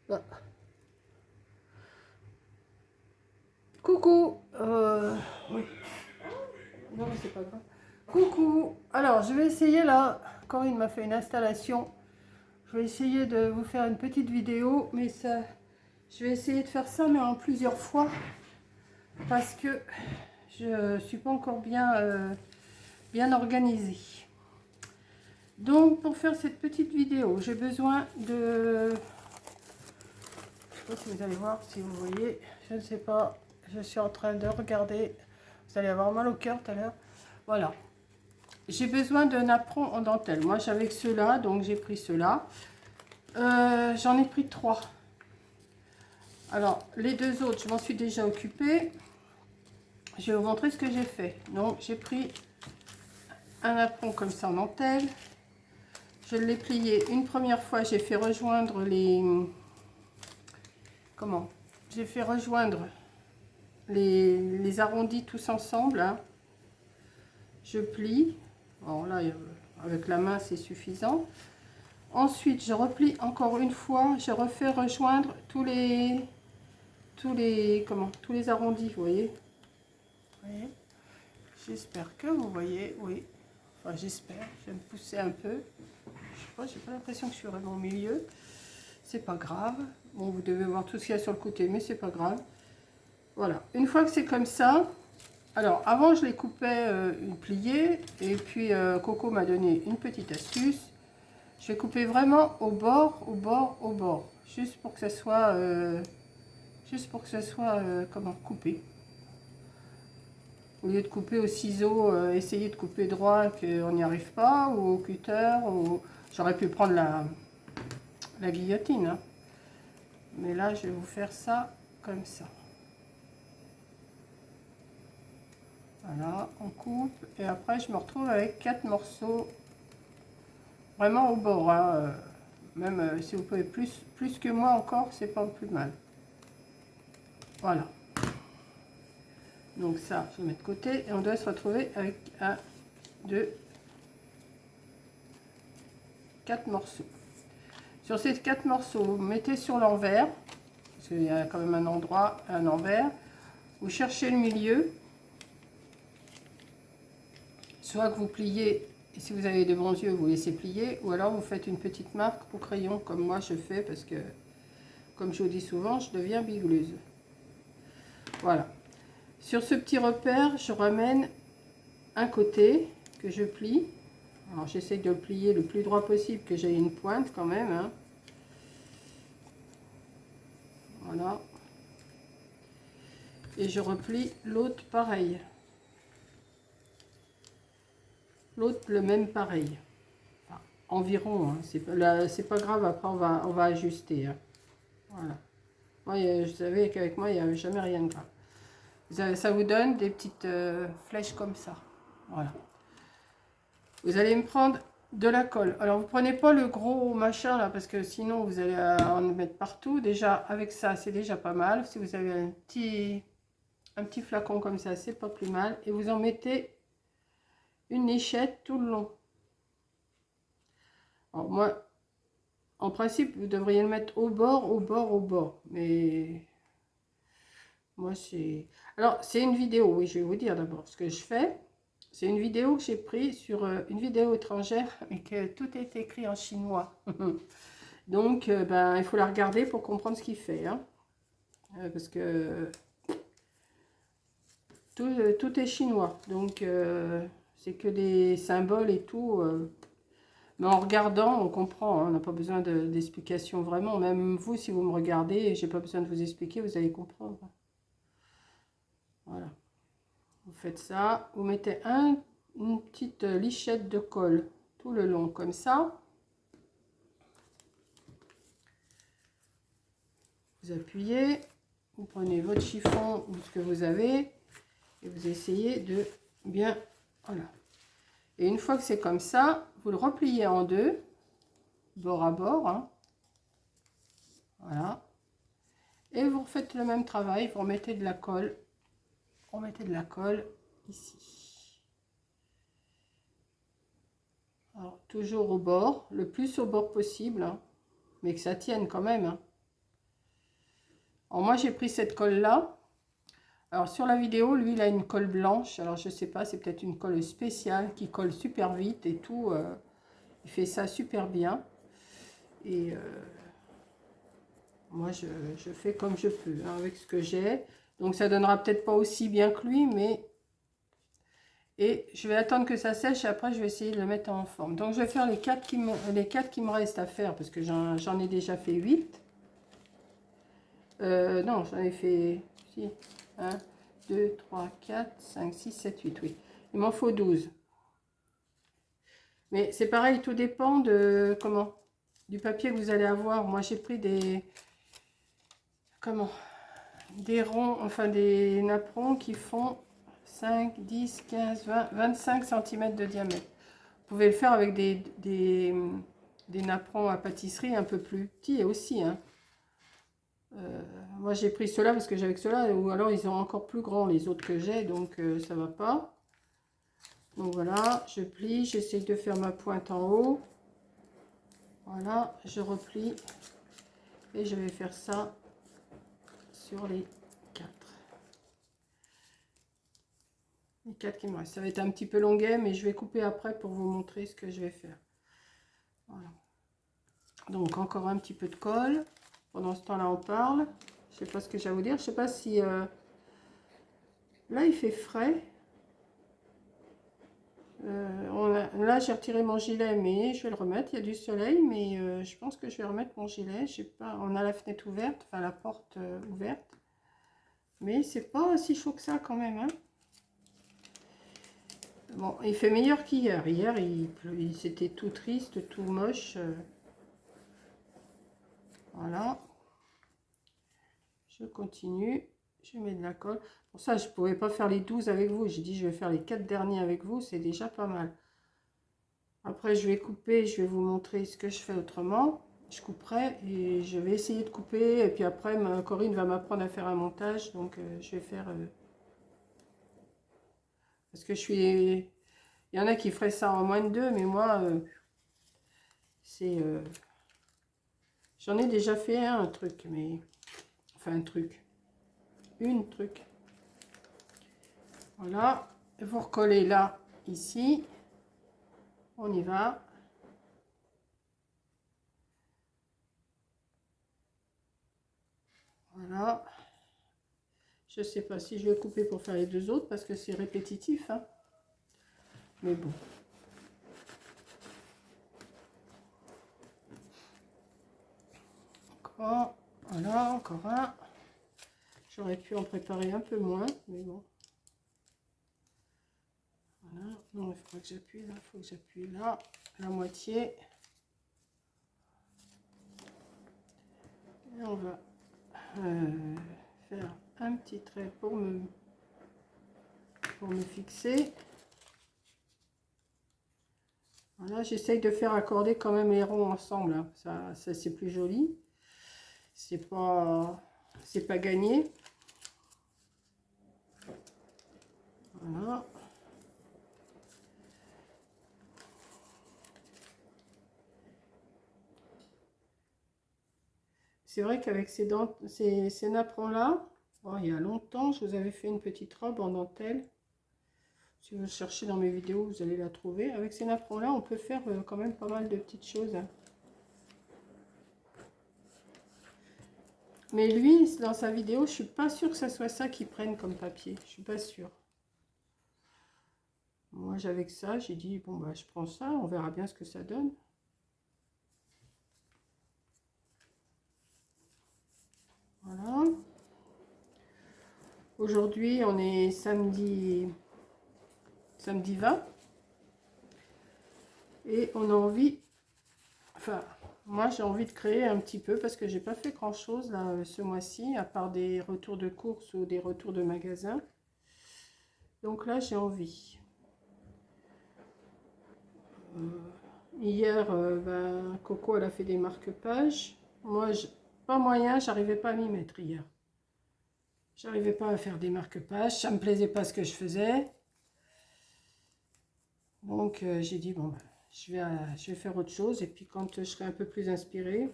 Là. Coucou. Oui. Non, mais c'est pas grave. Coucou. Alors, je vais essayer là. Corinne m'a fait une installation. Je vais essayer de vous faire une petite vidéo, mais ça, je vais essayer de faire ça, mais en plusieurs fois, parce que je suis pas encore bien organisée. Donc, pour faire cette petite vidéo, j'ai besoin de... Je sais pas si vous allez voir, si vous voyez, je ne sais pas. Je suis en train de regarder. Vous allez avoir mal au cœur tout à l'heure. Voilà. J'ai besoin d'un apron en dentelle. Moi, j'avais que ceux-là, donc j'ai pris ceux-là. J'en ai pris 3. Alors, les 2 autres, je m'en suis déjà occupée. Je vais vous montrer ce que j'ai fait. Donc, j'ai pris un apron comme ça en dentelle. Je l'ai plié une première fois. J'ai fait rejoindre les... Comment? J'ai fait rejoindre les arrondis tous ensemble. Hein. Je plie. Bon, là, avec la main, c'est suffisant. Ensuite, je replie encore une fois. Je refais rejoindre tous les arrondis, vous voyez. J'espère que vous voyez, oui. Enfin, j'espère. Je vais me pousser un peu. Je sais pas, j'ai pas l'impression que je suis vraiment au milieu. C'est pas grave. Bon, vous devez voir tout ce qu'il y a sur le côté, mais c'est pas grave. Voilà. Une fois que c'est comme ça, alors avant je les coupais pliés, et puis Coco m'a donné une petite astuce. Je vais couper vraiment au bord, au bord, au bord, juste pour que ça soit, comment, coupé. Au lieu de couper au ciseau, essayer de couper droit qu'on n'y arrive pas, ou au cutter, ou j'aurais pu prendre la guillotine. Hein. Mais là, je vais vous faire ça comme ça. Voilà, on coupe, et après je me retrouve avec 4 morceaux, vraiment au bord. Hein. Même si vous pouvez plus que moi encore, c'est pas plus mal. Voilà. Donc ça, je vais mettre de côté, et on doit se retrouver avec 1, 2, 4 morceaux. Sur ces 4 morceaux, vous mettez sur l'envers, parce qu'il y a quand même un endroit, un envers. Vous cherchez le milieu, soit que vous pliez, et si vous avez de bons yeux, vous laissez plier, ou alors vous faites une petite marque au crayon, comme moi je fais, parce que, comme je vous dis souvent, je deviens bigleuse. Voilà. Sur ce petit repère, je ramène un côté que je plie. Alors j'essaie de le plier le plus droit possible, que j'ai une pointe quand même. Hein. Voilà. Et je replie l'autre pareil. L'autre le même pareil. Enfin, environ, hein. C'est pas grave, après on va ajuster. Hein. Voilà. Moi, je savais qu'avec moi, il n'y avait jamais rien de grave. Ça vous donne des petites flèches comme ça. Voilà. Vous allez me prendre de la colle. Alors, vous prenez pas le gros machin là, parce que sinon, vous allez en mettre partout. Déjà, avec ça, c'est déjà pas mal. Si vous avez un petit flacon comme ça, c'est pas plus mal. Et vous en mettez une lichette tout le long. Alors, moi, en principe, vous devriez le mettre au bord, au bord, au bord. Mais moi, c'est... Alors, c'est une vidéo, oui, je vais vous dire d'abord ce que je fais. C'est une vidéo que j'ai prise sur une vidéo étrangère, mais que tout est écrit en chinois. Donc, ben, il faut la regarder pour comprendre ce qu'il fait. Hein. Parce que tout est chinois. Donc, c'est que des symboles et tout. Mais en regardant, on comprend. Hein, on n'a pas besoin d'explication vraiment. Même vous, si vous me regardez, j'ai pas besoin de vous expliquer, vous allez comprendre. Voilà. Vous faites ça. Vous mettez une petite lichette de colle tout le long, comme ça. Vous appuyez. Vous prenez votre chiffon ou ce que vous avez. Et vous essayez de bien... Voilà. Et une fois que c'est comme ça, vous le repliez en deux, bord à bord. Hein. Voilà. Et vous refaites le même travail, vous remettez de la colle. Remettez de la colle ici. Alors, toujours au bord, le plus au bord possible, hein, mais que ça tienne quand même. Hein. Alors moi j'ai pris cette colle là. Alors sur la vidéo, lui il a une colle blanche. Alors je sais pas, c'est peut-être une colle spéciale qui colle super vite et tout. Il fait ça super bien. Et moi je fais comme je peux hein, avec ce que j'ai. Donc ça donnera peut-être pas aussi bien que lui, mais... Et je vais attendre que ça sèche et après je vais essayer de le mettre en forme. Donc je vais faire les 4 qui me restent à faire parce que j'en ai déjà fait 8. Non, j'en ai fait 6, 1, 2, 3, 4, 5, 6, 7, 8, oui. Il m'en faut 12. Mais c'est pareil, tout dépend de comment du papier que vous allez avoir. Moi j'ai pris des des ronds, enfin des napperons qui font 5, 10, 15, 20, 25 cm de diamètre. Vous pouvez le faire avec des napperons à pâtisserie un peu plus petits aussi. Hein. Moi j'ai pris ceux-là parce que j'avais que ceux-là, ou alors ils sont encore plus grands les autres que j'ai, donc ça va pas. Donc voilà, je plie, j'essaie de faire ma pointe en haut. Voilà, je replie et je vais faire ça sur les 4. Les 4 qui me restent. Ça va être un petit peu longuet, mais je vais couper après pour vous montrer ce que je vais faire. Voilà. Donc encore un petit peu de colle. Pendant ce temps-là, on parle. Je sais pas ce que j'ai à vous dire. Je sais pas si... Là, il fait frais. Là, j'ai retiré mon gilet, mais je vais le remettre. Il y a du soleil, mais je pense que je vais remettre mon gilet. J'ai pas... On a la fenêtre ouverte, enfin la porte ouverte. Mais c'est pas si chaud que ça quand même. Hein. Bon, il fait meilleur qu'hier. Hier, c'était tout triste, tout moche. Voilà. Je continue. Je mets de la colle. Pour ça, je ne pouvais pas faire les 12 avec vous. J'ai dit, je vais faire les 4 derniers avec vous. C'est déjà pas mal. Après, je vais couper. Je vais vous montrer ce que je fais autrement. Je couperai et je vais essayer de couper. Et puis après, Corinne va m'apprendre à faire un montage. Donc, je vais faire... parce que je suis... Il y en a qui feraient ça en moins de 2. Mais moi, c'est... J'en ai déjà fait un truc. Mais... Enfin, un truc. Une truc. Voilà. Vous recollez là, ici. On y va. Voilà. Je sais pas si je vais couper pour faire les deux autres parce que c'est répétitif. Hein. Mais bon. Encore. Voilà, encore un. J'aurais pu en préparer un peu moins, mais bon. Voilà. Non, il faudra que j'appuie là. Il faut que j'appuie là. La moitié. Et on va faire un petit trait pour me fixer. Voilà, j'essaye de faire accorder quand même les ronds ensemble. Hein. Ça c'est plus joli. C'est pas gagné. Voilà. C'est vrai qu'avec ces napperons là, bon, il y a longtemps, je vous avais fait une petite robe en dentelle. Si vous cherchez dans mes vidéos, vous allez la trouver. Avec ces napperons là, on peut faire quand même pas mal de petites choses. Hein. Mais lui, dans sa vidéo, je suis pas sûre que ça soit ça qu'il prenne comme papier. Je suis pas sûre. Moi, j'avais que ça. J'ai dit, bon, bah, je prends ça. On verra bien ce que ça donne. Voilà. Aujourd'hui, on est samedi 20. Et on a envie... Enfin, moi, j'ai envie de créer un petit peu parce que j'ai pas fait grand-chose là ce mois-ci, à part des retours de courses ou des retours de magasins. Donc là, j'ai envie. Hier, ben, Coco, elle a fait des marque-pages. Moi, pas moyen, j'arrivais pas à m'y mettre hier. J'arrivais pas à faire des marque-pages, ça me plaisait pas ce que je faisais. Donc, j'ai dit, bon, ben, je vais faire autre chose. Et puis, quand je serai un peu plus inspirée,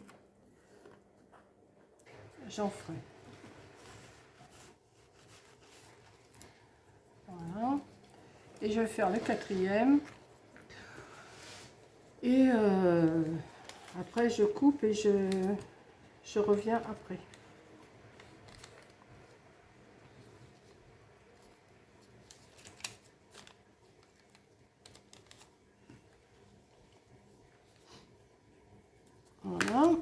j'en ferai. Voilà. Et je vais faire le quatrième. Et après je coupe et je reviens après. Voilà.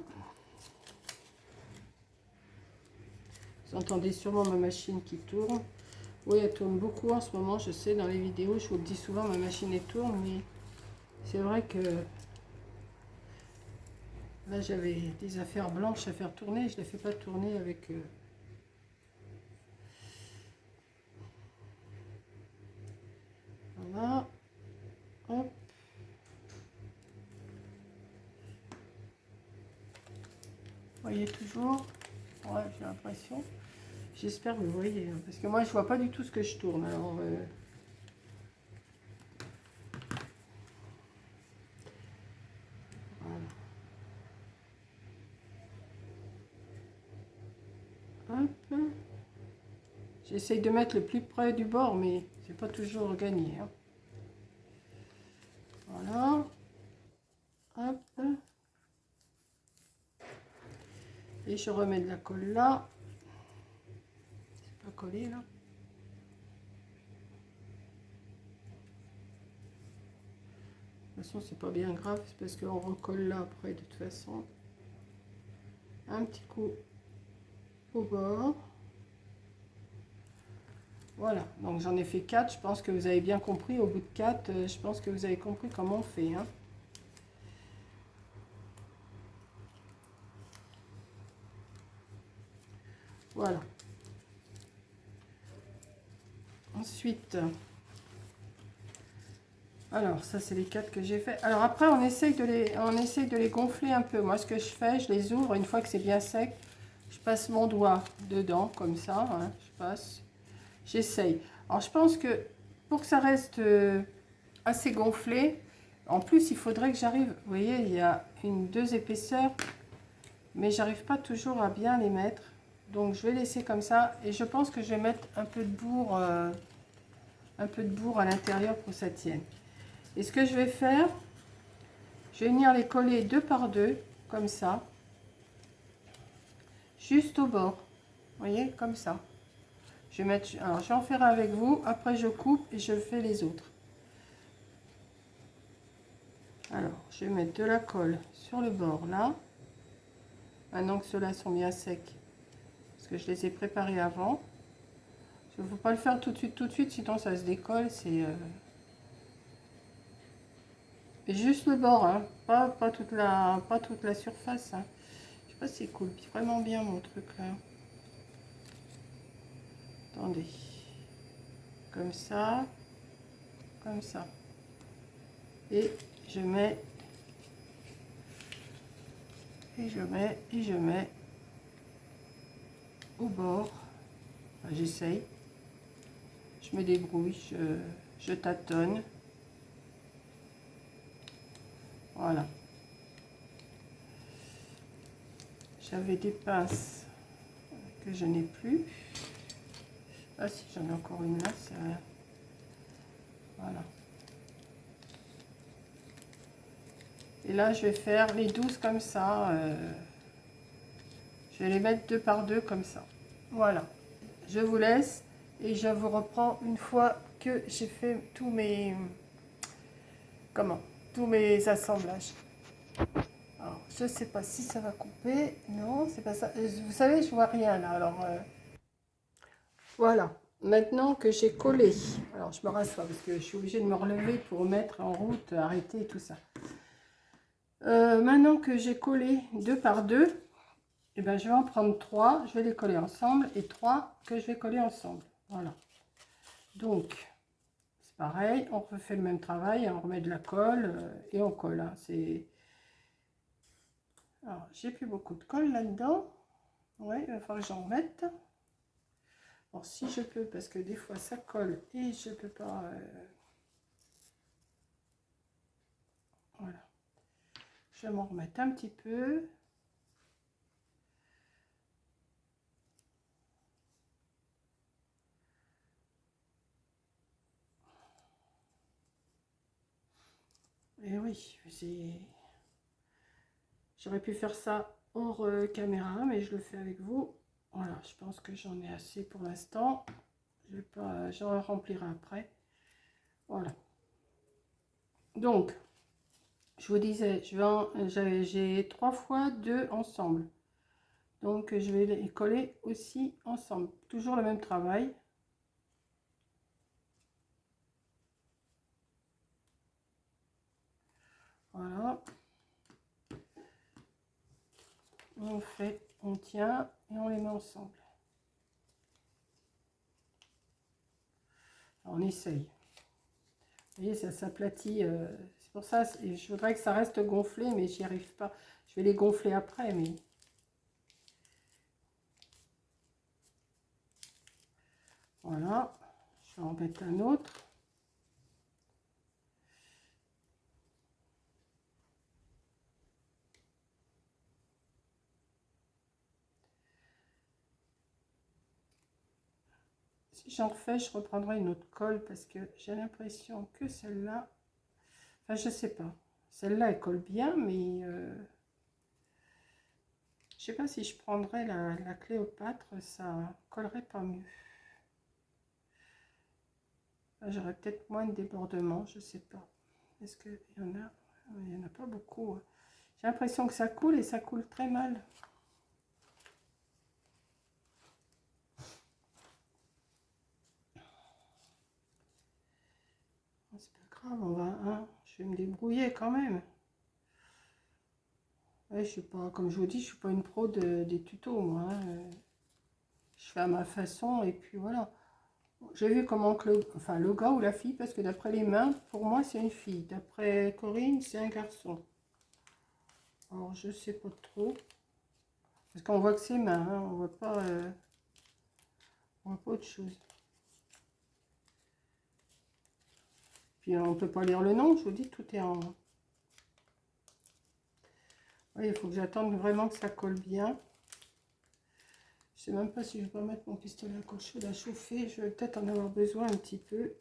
Vous entendez sûrement ma machine qui tourne. Oui, elle tourne beaucoup en ce moment, je sais, dans les vidéos, je vous le dis souvent, ma machine elle tourne, mais c'est vrai que là j'avais des affaires blanches à faire tourner, je ne les fais pas tourner avec... Voilà. Hop. Vous voyez toujours? Ouais, j'ai l'impression. J'espère que vous voyez, hein, parce que moi je vois pas du tout ce que je tourne. Alors, voilà. Hop. J'essaye de mettre le plus près du bord, mais c'est pas toujours gagné. Hein. Voilà. Hop. Et je remets de la colle là. C'est pas collé là. De toute façon, c'est pas bien grave, c'est parce qu'on recolle là après de toute façon. Un petit coup au bord. Voilà, donc j'en ai fait 4. Je pense que vous avez bien compris. Au bout de 4, je pense que vous avez compris comment on fait. Hein. Voilà. Ensuite, alors ça c'est les 4 que j'ai fait. Alors après on essaye de les gonfler un peu. Moi ce que je fais, je les ouvre une fois que c'est bien sec. Je passe mon doigt dedans comme ça. Hein, je passe. J'essaye. Alors je pense que pour que ça reste assez gonflé, en plus il faudrait que j'arrive. Vous voyez, il y a deux épaisseurs, mais j'arrive pas toujours à bien les mettre. Donc je vais laisser comme ça et je pense que je vais mettre un peu de bourre à l'intérieur pour que ça tienne. Et ce que je vais faire, je vais venir les coller 2 par 2 comme ça, juste au bord. Vous voyez, comme ça. Je vais mettre, alors je vais en faire un avec vous, après je coupe et je fais les autres. Alors, je vais mettre de la colle sur le bord là. Maintenant que ceux-là sont bien secs, parce que je les ai préparés avant. Il ne faut pas le faire tout de suite, sinon ça se décolle. C'est juste le bord, hein. Pas toute la surface. Hein. Je sais pas si c'est cool, vraiment bien mon truc là. Attendez, comme ça, et je mets, et je mets au bord. Enfin, j'essaye. Je me débrouille, je tâtonne. Voilà. J'avais des pinces que je n'ai plus. Ah si, j'en ai encore une là, c'est rien. Voilà. Et là, je vais faire les 12 comme ça. Je vais les mettre 2 par 2 comme ça. Voilà. Je vous laisse et je vous reprends une fois que j'ai fait tous mes assemblages. Alors, je sais pas si ça va couper. Non, c'est pas ça. Vous savez, je vois rien là. Alors, voilà. Maintenant que j'ai collé, alors je me rassois parce que je suis obligée de me relever pour mettre en route, arrêter et tout ça. Maintenant que j'ai collé 2 par 2, et ben, je vais en prendre 3, je vais les coller ensemble et 3 que je vais coller ensemble. Voilà. Donc, c'est pareil, on refait le même travail, on remet de la colle et on colle. Hein. Alors, j'ai plus beaucoup de colle là-dedans. Ouais, il va falloir que j'en remette. Bon, si je peux, parce que des fois ça colle et je peux pas. Voilà. Je vais m'en remettre un petit peu. Et oui, j'aurais pu faire ça hors caméra, mais je le fais avec vous. Voilà, je pense que j'en ai assez pour l'instant. Je vais pas, j'en remplirai après. Voilà. Donc, je vous disais, j'ai 3 fois 2 ensemble. Donc, je vais les coller aussi ensemble. Toujours le même travail. Voilà. On fait, on tient et on les met ensemble. Alors, on essaye. Vous voyez, ça s'aplatit. C'est pour ça, je voudrais que ça reste gonflé, mais j'y arrive pas. Je vais les gonfler après, mais... Voilà. Je vais en mettre un autre. Si j'en refais, je reprendrai une autre colle parce que j'ai l'impression que celle-là... Enfin, je sais pas. Celle-là, elle colle bien, mais... je sais pas si je prendrais la Cléopâtre, ça collerait pas mieux. J'aurais peut-être moins de débordement, je sais pas. Est-ce qu'il y en a? Il n'y en a pas beaucoup. J'ai l'impression que ça coule et ça coule très mal. C'est pas grave, on va, hein, je vais me débrouiller quand même. Ouais, je suis pas, comme je vous dis, je suis pas une pro des tutos, moi. Hein. Je fais à ma façon et puis voilà. J'ai vu comment que le gars ou la fille, parce que d'après les mains, pour moi c'est une fille. D'après Corinne, c'est un garçon. Alors je sais pas trop. Parce qu'on voit que c'est mains, hein, on voit pas autre chose. Puis on peut pas lire le nom, je vous dis, tout est en... Oui, il faut que j'attende vraiment que ça colle bien. Je sais même pas si je vais pas mettre mon pistolet à colle chaude à chauffer. Je vais peut-être en avoir besoin un petit peu.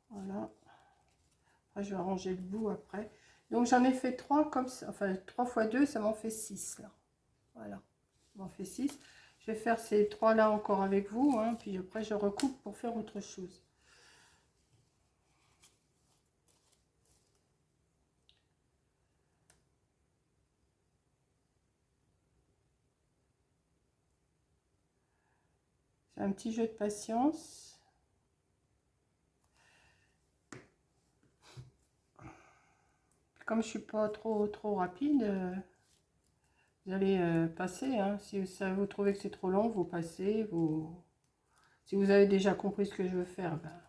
Voilà. Après, je vais arranger le bout après. Donc j'en ai fait 3 comme ça. Enfin 3 fois 2, ça m'en fait 6 là. Voilà. Ça m'en fait 6. Je vais faire ces 3 là encore avec vous. Hein, puis après je recoupe pour faire autre chose. C'est un petit jeu de patience. Comme je suis pas trop rapide, vous allez passer. Hein. Si vous trouvez que c'est trop long, vous passez. Si vous avez déjà compris ce que je veux faire, ben,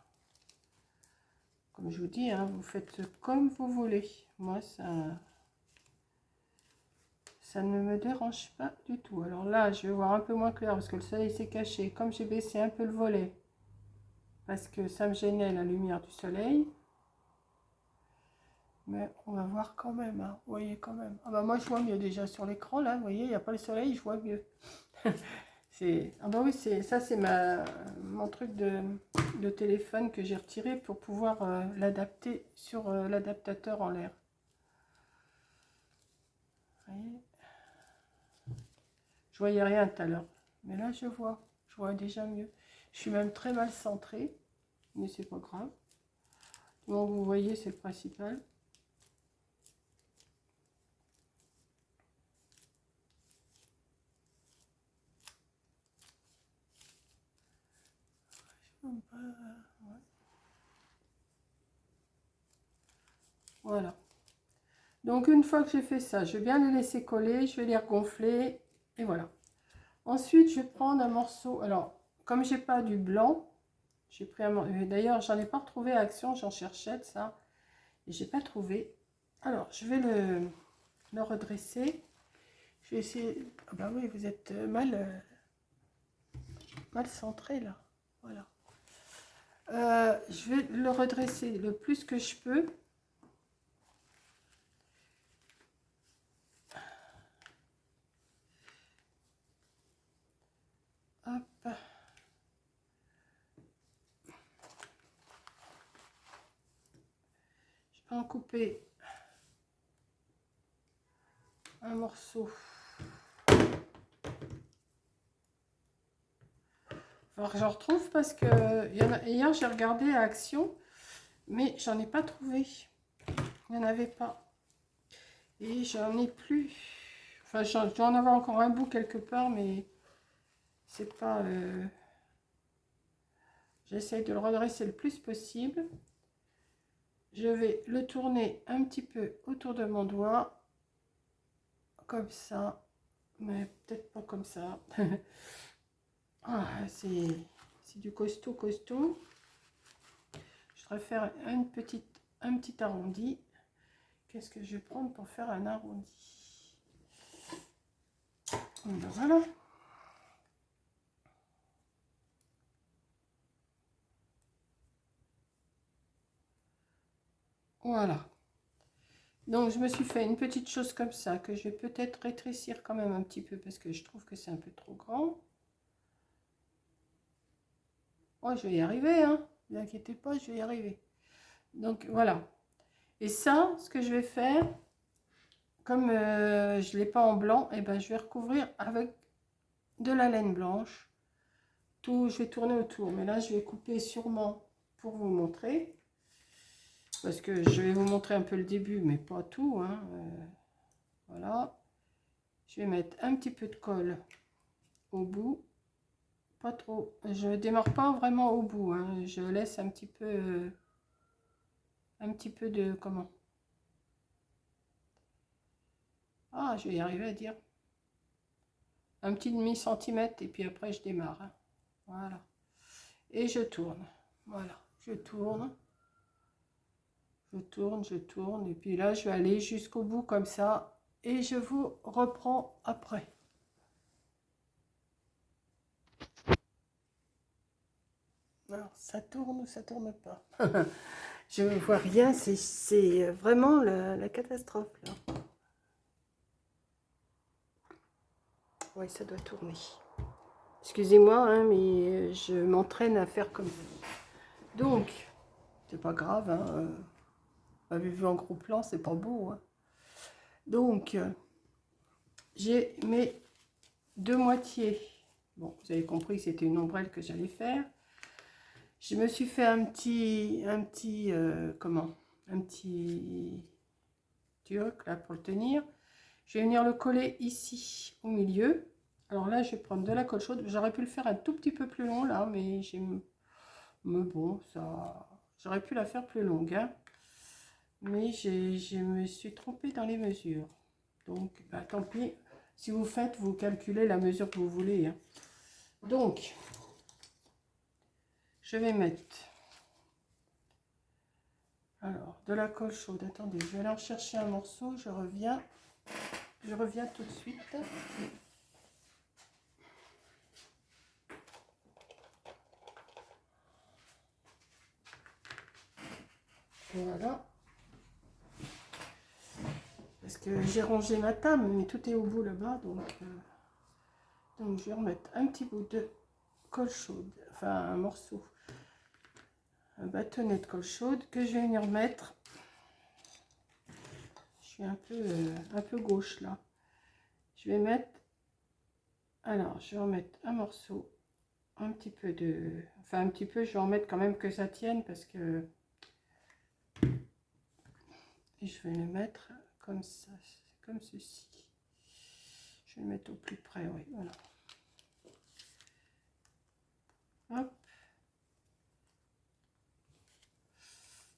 comme je vous dis, hein, vous faites comme vous voulez. Moi, ça ne me dérange pas du tout. Alors là, je vais voir un peu moins clair parce que le soleil s'est caché. Comme j'ai baissé un peu le volet, parce que ça me gênait la lumière du soleil. Mais on va voir quand même, hein. Vous voyez quand même. Ah bah moi, je vois mieux déjà sur l'écran, là. Vous voyez, il n'y a pas le soleil, je vois mieux. Ah bah oui, ça c'est mon truc de téléphone que j'ai retiré pour pouvoir l'adapter sur l'adaptateur en l'air. Vous voyez, je voyais rien tout à l'heure, mais là je vois déjà mieux. Je suis même très mal centrée, mais c'est pas grave. Donc vous voyez, c'est le principal. Voilà. Donc une fois que j'ai fait ça, je vais bien les laisser coller, je vais les regonfler et voilà. Ensuite, je vais prendre un morceau. Alors, comme j'ai pas du blanc, j'ai pris un morceau. D'ailleurs, j'en ai pas retrouvé à Action, j'en cherchais de ça et j'ai pas trouvé. Alors, je vais le redresser. Je vais essayer. Ah bah oui, vous êtes mal centré là. Voilà. Je vais le redresser le plus que je peux. Hop. en couper un morceau. Alors j'en retrouve parce que hier j'ai regardé à Action, mais j'en ai pas trouvé. Il n'y en avait pas. Et j'en ai plus. Enfin, je dois en avoir encore un bout quelque part, mais c'est pas... J'essaye de le redresser le plus possible. Je vais le tourner un petit peu autour de mon doigt. Comme ça. Mais peut-être pas comme ça. Ah, c'est du costaud, costaud. Je voudrais faire un petit arrondi. Qu'est-ce que je vais prendre pour faire un arrondi? Ben voilà. Voilà. Donc je me suis fait une petite chose comme ça que je vais peut-être rétrécir quand même un petit peu parce que je trouve que c'est un peu trop grand. Oh, je vais y arriver, hein. Ne vous inquiétez pas, je vais y arriver. Donc voilà. Et ça, ce que je vais faire, comme je ne l'ai pas en blanc, et ben je vais recouvrir avec de la laine blanche. Tout, je vais tourner autour, mais là je vais couper sûrement pour vous montrer. Parce que je vais vous montrer un peu le début, mais pas tout, hein. Voilà. Je vais mettre un petit peu de colle au bout. Pas trop. Je démarre pas vraiment au bout, hein. Je laisse un petit peu de... Comment? Ah, je vais y arriver à dire. Un petit demi-centimètre et puis après je démarre, hein. Voilà. Et je tourne. Voilà. Je tourne. Je tourne, je tourne. Et puis là, je vais aller jusqu'au bout comme ça. Et je vous reprends après. Alors, ça tourne ou ça tourne pas? Je ne vois rien. C'est vraiment la catastrophe, là. Oui, ça doit tourner. Excusez-moi, hein, mais je m'entraîne à faire comme ça. Donc, c'est pas grave, hein. Avez-vous en gros plan, c'est pas beau, hein. Donc, j'ai mes deux moitiés. Bon, vous avez compris que c'était une ombrelle que j'allais faire. Je me suis fait un petit turc là pour le tenir. Je vais venir le coller ici au milieu. Alors là, je vais prendre de la colle chaude. J'aurais pu le faire un tout petit peu plus long là, mais bon, ça, j'aurais pu la faire plus longue, hein. Mais je me suis trompée dans les mesures. Donc, bah, tant pis. Si vous faites, vous calculez la mesure que vous voulez, hein. Donc, je vais mettre alors de la colle chaude. Attendez, je vais aller en chercher un morceau. Je reviens tout de suite. Voilà. Parce que j'ai rangé ma table, mais tout est au bout là-bas. Donc je vais remettre un petit bout de colle chaude. Enfin, un morceau. Un bâtonnet de colle chaude que je vais venir mettre. Je suis un peu gauche là. Je vais mettre... Alors, je vais en mettre un morceau. Un petit peu de... Enfin, un petit peu, je vais en mettre quand même que ça tienne parce que... Et je vais le mettre comme ça, comme ceci. Je vais le mettre au plus près, oui, voilà. Hop.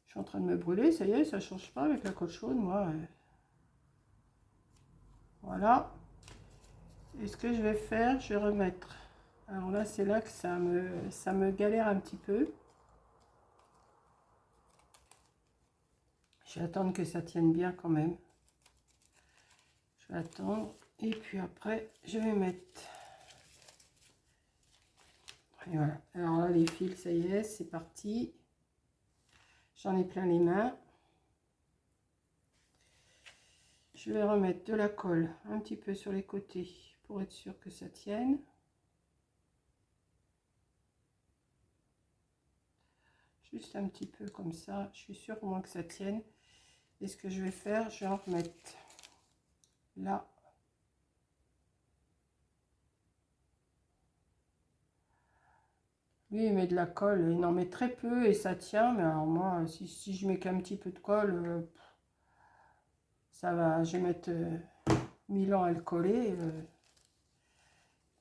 Je suis en train de me brûler, ça y est, ça ne change pas avec la colle chaude, moi. Voilà. Et ce que je vais faire, je vais remettre... Alors là, c'est là que ça me galère un petit peu. Je vais attendre que ça tienne bien quand même. Je vais attendre. Et puis après, je vais mettre... Et voilà. Alors là, les fils, ça y est, c'est parti. J'en ai plein les mains. Je vais remettre de la colle un petit peu sur les côtés pour être sûr que ça tienne. Juste un petit peu comme ça. Je suis sûre au moins que ça tienne. Et ce que je vais faire, je vais en remettre là. Lui, il met de la colle, il en met très peu et ça tient. Mais alors moi, si je mets qu'un petit peu de colle, ça va, je vais mettre 1000 ans à le coller.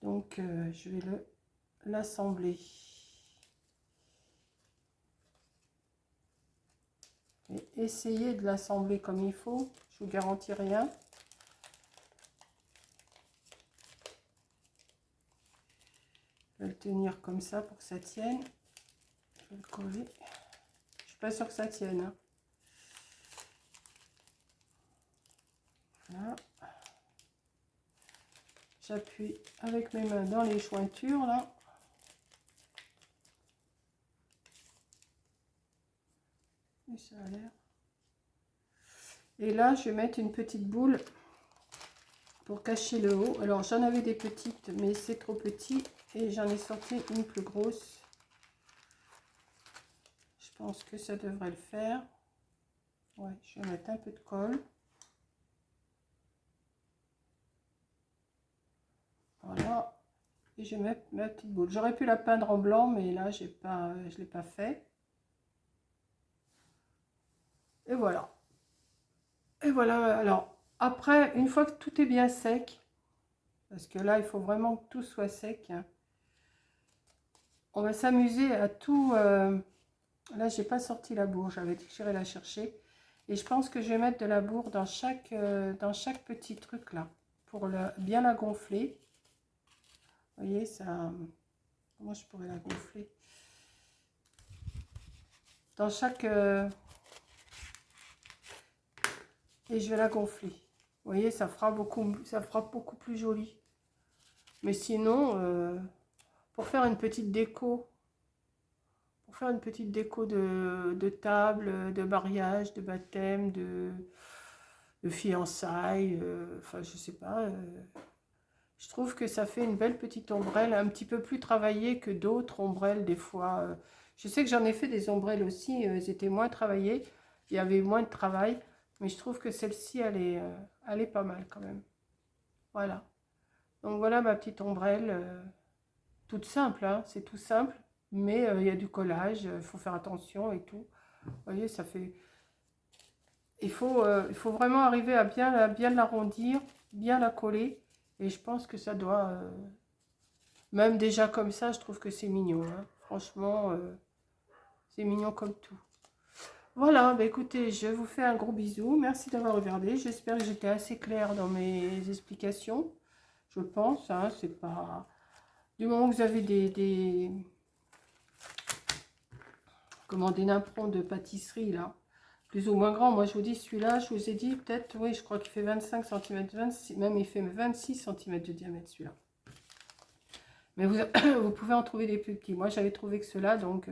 Donc, je vais l'assembler. Et essayer de l'assembler comme il faut. Je vous garantis rien. Je vais le tenir comme ça pour que ça tienne. Je vais le coller. Je suis pas sûre que ça tienne. Hein. Voilà. J'appuie avec mes mains dans les jointures là. Et ça a l'air. Et là, je vais mettre une petite boule pour cacher le haut. Alors, j'en avais des petites, mais c'est trop petit. Et j'en ai sorti une plus grosse. Je pense que ça devrait le faire. Ouais, je vais mettre un peu de colle. Voilà. Et je vais mettre ma petite boule. J'aurais pu la peindre en blanc, mais là, je ne l'ai pas fait. Et voilà. Et voilà. Alors, après, une fois que tout est bien sec, parce que là, il faut vraiment que tout soit sec, hein, on va s'amuser à tout... là, j'ai pas sorti la bourre. J'avais dit que j'irais la chercher. Et je pense que je vais mettre de la bourre dans chaque petit truc là, pour bien la gonfler. Vous voyez, ça... Comment je pourrais la gonfler? Dans chaque... et je vais la gonfler. Vous voyez, ça fera beaucoup plus joli. Mais sinon, pour faire une petite déco, de table, de mariage, de baptême, de fiançailles, enfin je sais pas, je trouve que ça fait une belle petite ombrelle, un petit peu plus travaillée que d'autres ombrelles des fois. Je sais que j'en ai fait des ombrelles aussi, elles étaient moins travaillées, il y avait moins de travail, mais je trouve que celle-ci, elle est pas mal quand même. Voilà. Donc voilà ma petite ombrelle, toute simple, hein, c'est tout simple, mais il y a du collage, il faut faire attention et tout. Vous voyez, ça fait... Il faut vraiment arriver à bien l'arrondir, bien la coller. Et je pense que ça doit... même déjà comme ça, je trouve que c'est mignon. Hein. Franchement, c'est mignon comme tout. Voilà, bah écoutez, je vous fais un gros bisou. Merci d'avoir regardé. J'espère que j'étais assez claire dans mes explications. Je pense, hein, c'est pas... Du moment que vous avez des napperons de pâtisserie, là, plus ou moins grand. Moi, je vous dis, celui-là, je vous ai dit, peut-être, oui, je crois qu'il fait 25 cm, 26, même il fait 26 cm de diamètre, celui-là. Mais vous, vous pouvez en trouver des plus petits. Moi, j'avais trouvé que ceux-là, donc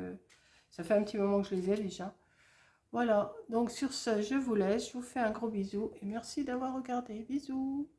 ça fait un petit moment que je les ai déjà. Voilà, donc sur ce, je vous laisse. Je vous fais un gros bisou et merci d'avoir regardé. Bisous.